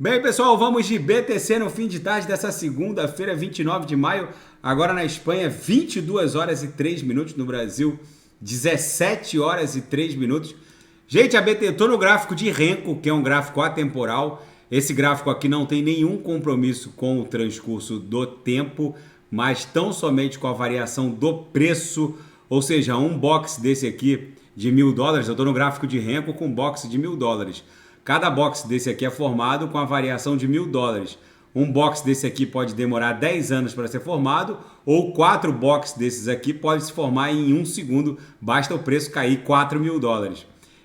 Bem, pessoal, vamos de BTC no fim de tarde dessa segunda-feira, 29 de maio. Agora na Espanha, 22 horas e 3 minutos. No Brasil, 17 horas e 3 minutos. Gente, a BTC, estou no gráfico de Renko, que é um gráfico atemporal. Esse gráfico aqui não tem nenhum compromisso com o transcurso do tempo, mas tão somente com a variação do preço. Ou seja, um box desse aqui de $1.000, eu estou no gráfico de Renko com um box de $1.000. Cada box desse aqui é formado com a variação de $1.000. Um box desse aqui pode demorar 10 anos para ser formado, ou 4 boxes desses aqui podem se formar em 1 segundo, basta o preço cair $4.000.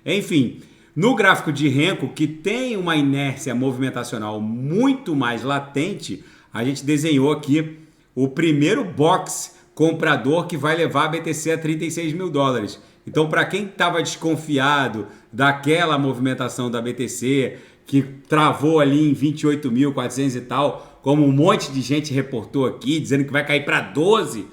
Enfim, no gráfico de Renko, que tem uma inércia movimentacional muito mais latente, a gente desenhou aqui o primeiro box comprador que vai levar a BTC a $36.000. Então, para quem estava desconfiado daquela movimentação da BTC, que travou ali em 28.400 e tal, como um monte de gente reportou aqui, dizendo que vai cair para 12,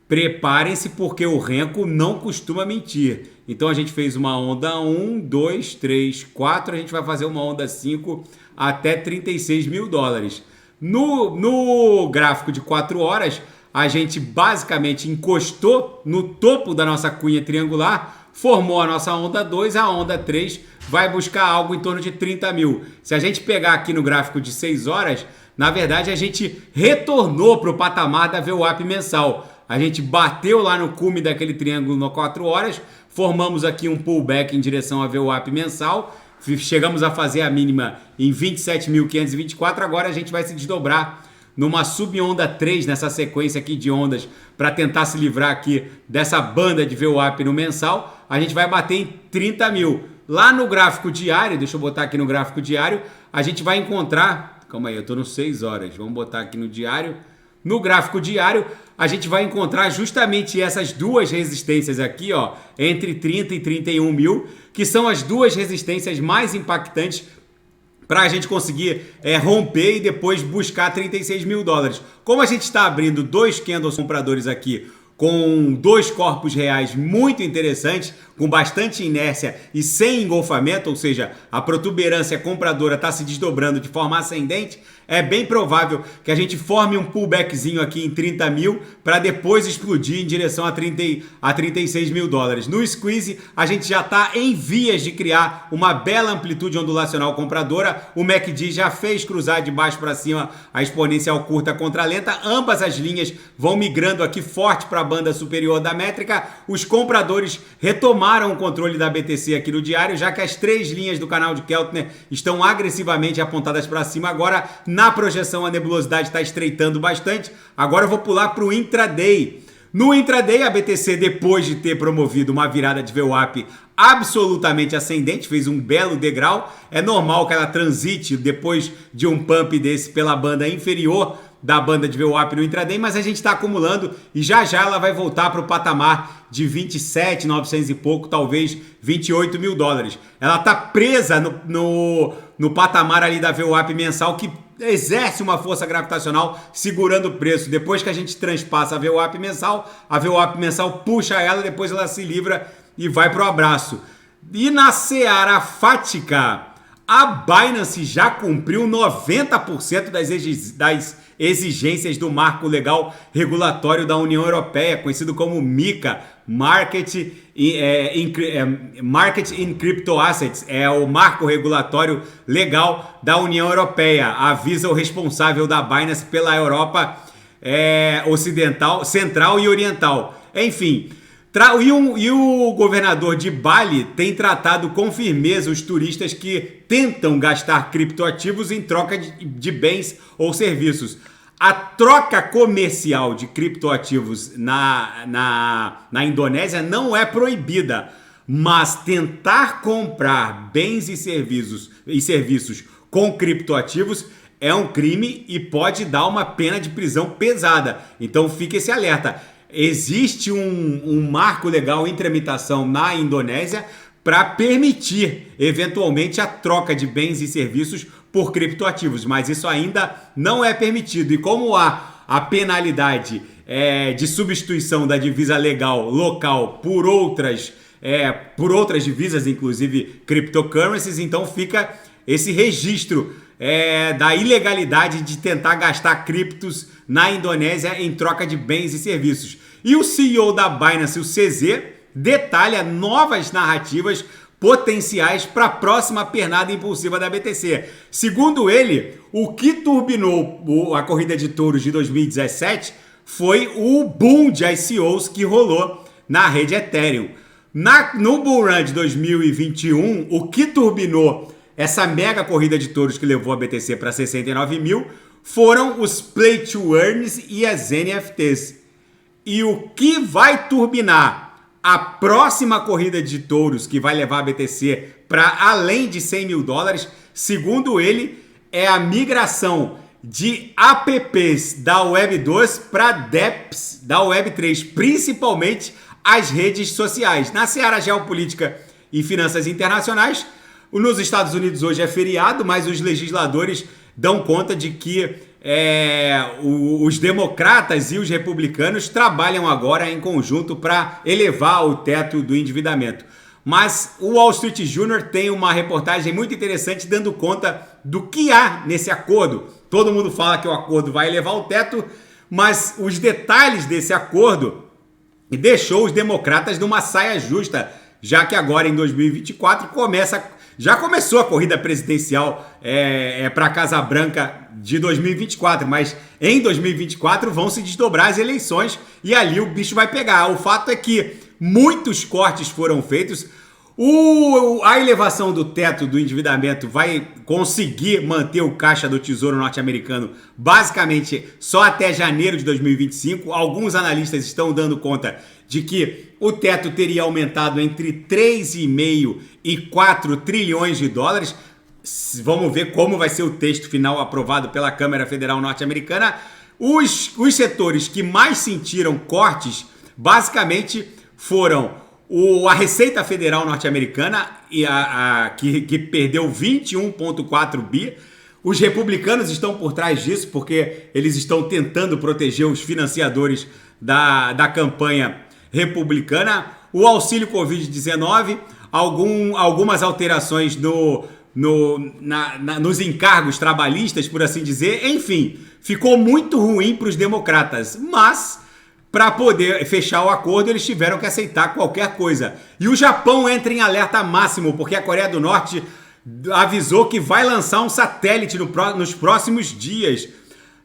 preparem-se porque o Renko não costuma mentir. Então, a gente fez uma onda 1, 2, 3, 4, a gente vai fazer uma onda 5 até $36.000. No gráfico de 4 horas, a gente basicamente encostou no topo da nossa cunha triangular, formou a nossa onda 2, a onda 3 vai buscar algo em torno de 30 mil. Se a gente pegar aqui no gráfico de 6 horas, na verdade a gente retornou para o patamar da VWAP mensal. A gente bateu lá no cume daquele triângulo no 4 horas, formamos aqui um pullback em direção à VWAP mensal, chegamos a fazer a mínima em 27.524, agora a gente vai se desdobrar numa subonda 3, nessa sequência aqui de ondas, para tentar se livrar aqui dessa banda de VWAP no mensal, a gente vai bater em 30 mil. Lá no gráfico diário, deixa eu botar aqui no gráfico diário, a gente vai encontrar, calma aí, eu estou no 6 horas, vamos botar aqui no diário. No gráfico diário, a gente vai encontrar justamente essas duas resistências aqui, ó, entre 30 e 31 mil, que são as duas resistências mais impactantes para a gente conseguir romper e depois buscar $36.000. Como a gente está abrindo dois candles compradores aqui com dois corpos reais muito interessantes, com bastante inércia e sem engolfamento, ou seja, a protuberância compradora está se desdobrando de forma ascendente, é bem provável que a gente forme um pullbackzinho aqui em 30 mil para depois explodir em direção a $36.000. No squeeze, a gente já está em vias de criar uma bela amplitude ondulacional compradora. O MACD já fez cruzar de baixo para cima a exponencial curta contra a lenta. Ambas as linhas vão migrando aqui forte para a banda superior da métrica. Os compradores retomaram o controle da BTC aqui no diário, já que as três linhas do canal de Keltner estão agressivamente apontadas para cima agora. Na projeção, a nebulosidade está estreitando bastante. Agora eu vou pular para o intraday. No intraday, a BTC, depois de ter promovido uma virada de VWAP absolutamente ascendente, fez um belo degrau. É normal que ela transite depois de um pump desse pela banda inferior da banda de VWAP no intraday, mas a gente está acumulando e já já ela vai voltar para o patamar de 27.900 e pouco, talvez $28.000. Ela está presa no patamar ali da VWAP mensal, que exerce uma força gravitacional segurando o preço. Depois que a gente transpassa a VWAP mensal puxa ela, depois ela se livra e vai para o abraço. E na seara fática, a Binance já cumpriu 90% das exigências do marco legal regulatório da União Europeia, conhecido como MiCA, Market in Crypto Assets, é o marco regulatório legal da União Europeia, avisa o responsável da Binance pela Europa Ocidental, Central e Oriental. Enfim, e o governador de Bali tem tratado com firmeza os turistas que tentam gastar criptoativos em troca de bens ou serviços. A troca comercial de criptoativos na Indonésia não é proibida, mas tentar comprar bens e serviços com criptoativos é um crime e pode dar uma pena de prisão pesada. Então fique esse alerta. Existe um marco legal em tramitação na Indonésia para permitir, eventualmente, a troca de bens e serviços por criptoativos, mas isso ainda não é permitido. E como há a penalidade de substituição da divisa legal local por outras divisas, inclusive cryptocurrencies, então fica esse registro da ilegalidade de tentar gastar criptos na Indonésia em troca de bens e serviços. E o CEO da Binance, o CZ, detalha novas narrativas potenciais para a próxima pernada impulsiva da BTC. Segundo ele, o que turbinou a corrida de touros de 2017 foi o boom de ICOs que rolou na rede Ethereum. No Bull Run de 2021, o que turbinou essa mega corrida de touros que levou a BTC para 69 mil foram os Play to Earns e as NFTs. E o que vai turbinar a próxima corrida de touros que vai levar a BTC para além de 100 mil dólares, segundo ele, é a migração de apps da Web 2 para dApps da Web 3, principalmente as redes sociais. Na seara geopolítica e finanças internacionais, nos Estados Unidos hoje é feriado, mas os legisladores dão conta de que os democratas e os republicanos trabalham agora em conjunto para elevar o teto do endividamento. Mas o Wall Street Journal tem uma reportagem muito interessante dando conta do que há nesse acordo. Todo mundo fala que o acordo vai elevar o teto, mas os detalhes desse acordo deixou os democratas numa saia justa, já que agora em 2024 já começou a corrida presidencial para a Casa Branca de 2024, mas em 2024 vão se desdobrar as eleições e ali o bicho vai pegar. O fato é que muitos cortes foram feitos. A elevação do teto do endividamento vai conseguir manter o caixa do Tesouro norte-americano basicamente só até janeiro de 2025. Alguns analistas estão dando conta de que o teto teria aumentado entre 3,5 e 4 trilhões de dólares. Vamos ver como vai ser o texto final aprovado pela Câmara Federal norte-americana. Os setores que mais sentiram cortes basicamente foram a Receita Federal norte-americana, que perdeu 21,4 bi. Os republicanos estão por trás disso porque eles estão tentando proteger os financiadores da campanha republicana. O auxílio Covid-19, algumas alterações nos encargos trabalhistas, por assim dizer. Enfim, ficou muito ruim para os democratas, mas para poder fechar o acordo eles tiveram que aceitar qualquer coisa. E o Japão entra em alerta máximo porque a Coreia do Norte avisou que vai lançar um satélite nos próximos dias.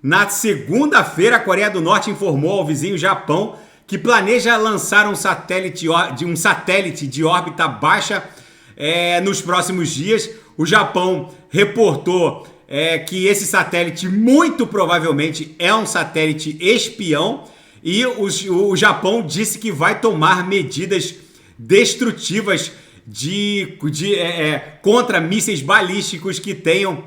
Na segunda-feira, a Coreia do Norte informou ao vizinho Japão que planeja lançar um satélite de órbita baixa nos próximos dias. O Japão reportou que esse satélite muito provavelmente é um satélite espião e o Japão disse que vai tomar medidas destrutivas contra mísseis balísticos que tenham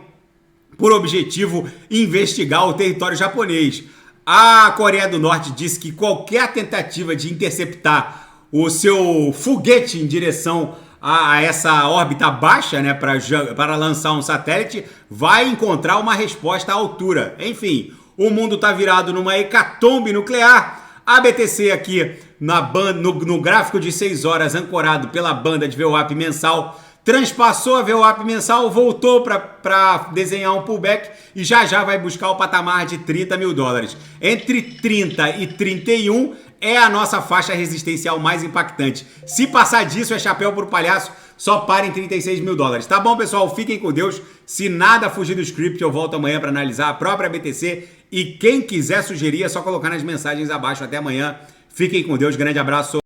por objetivo investigar o território japonês. A Coreia do Norte disse que qualquer tentativa de interceptar o seu foguete em direção a essa órbita baixa, né, para lançar um satélite, vai encontrar uma resposta à altura. Enfim, o mundo está virado numa hecatombe nuclear. A BTC aqui no gráfico de 6 horas, ancorado pela banda de VWAP mensal, transpassou a VWAP mensal, voltou para desenhar um pullback e já vai buscar o patamar de 30 mil dólares. Entre 30 e 31 é a nossa faixa resistencial mais impactante. Se passar disso é chapéu pro palhaço, só para em 36 mil dólares. Tá bom, pessoal? Fiquem com Deus. Se nada fugir do script, eu volto amanhã para analisar a própria BTC. E quem quiser sugerir é só colocar nas mensagens abaixo. Até amanhã. Fiquem com Deus. Grande abraço.